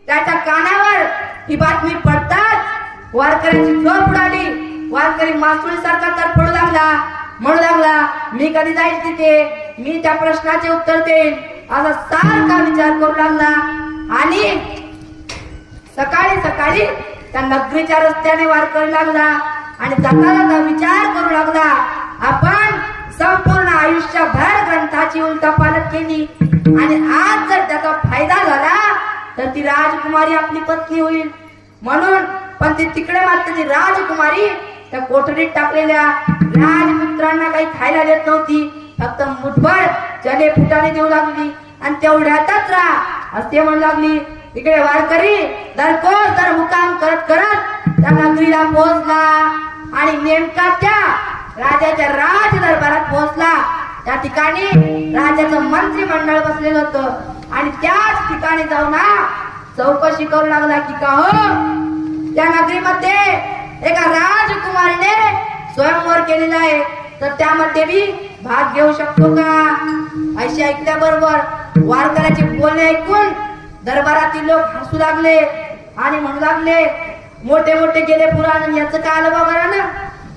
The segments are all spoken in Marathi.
त्याच्या कानावर ही बातमी पडताच वारकऱ्याची झोप उडाली. वारकरी मासुळी सारखा तर पडू लागला, म्हणू लागला, मी कधी जाईल तिथे, मी त्या प्रश्नाचे उत्तर देईन, असा सारखा विचार करू लागला. आणि सकाळी सकाळी त्या नगरीच्या रस्त्याने वारकरी लागला आणि जाता जाता विचार करू लागला, आपण संपूर्ण आयुष्यभर ग्रंथाची उलटापालट केली आणि आज जर त्याचा फायदा झाला तर ती राजकुमारी आपली पत्नी होईल. म्हणून पण ती तिकडे मात्र ती राजकुमारी त्या कोठडीत टाकलेल्या राजपुत्रांना काही खायला देत नव्हती, फक्त मुठभर चणे फुटाणे देऊ लागली आणि तेवढ्यातच राहा असे म्हणू लागली. इकडे वारकरी दरकोस दर मुकाम करत करत त्या नगरीला पोहोचला आणि नेमका त्या राजाच्या राज दरबारात पोहोचला. त्या ठिकाणी राजाचं मंत्रिमंडळ बसलेलं होतं आणि त्याच ठिकाणी जाऊन चौकशी करू लागला की का हो, त्या नगरीमध्ये एका राजकुमारीने स्वयंवर केलेला आहे, तर त्यामध्ये मी भाग घेऊ शकतो का? अशी ऐकल्याबरोबर वारकऱ्याचे बोलणे ऐकून दरबारातील लोक हसू लागले आणि म्हणू लागले, मोठे मोठे गेले पुराण, याचं काय आलं बघा ना.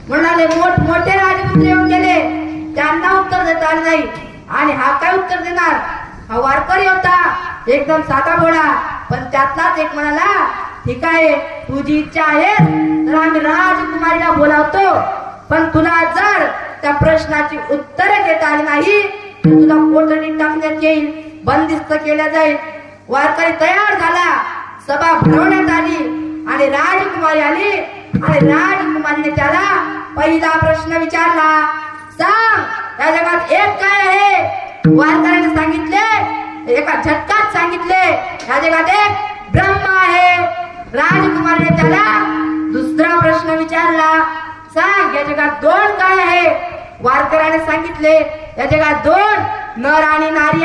म्हणाले मोठ मोठे राजपुत्र येऊन गेले, त्यांना उत्तर देता आले नाही आणि हा काय उत्तर देणार? हा वारकरी होता एकदम साधा भोळा, पण त्यातलाच एक म्हणाला, ठीक आहे, तुझी इच्छा आहे तर आम्ही राजकुमारीला बोलावतो, पण तुला जर त्या प्रश्नाची उत्तरे देता आली नाही तर तुला कोठडीत टाकण्यात येईल, बंदिस्त केल्या जाईल. वारकरी तयार झाला, सभा भरवण्यात आली आणि राजकुमारी आली आणि राजकुमारीने त्याला पहिला प्रश्न विचारला, सांग या जगात एक काय आहे? वारकऱ्याने सांगितले, एका झटकात सांगितले, या जगात एक ब्रह्म आहे. राजकुमारीने त्याला दुसरा प्रश्न विचारला, सांग या जगात दोन काय आहे? वारकऱ्याने सांगितले, या जगात दोन नर आणि नारी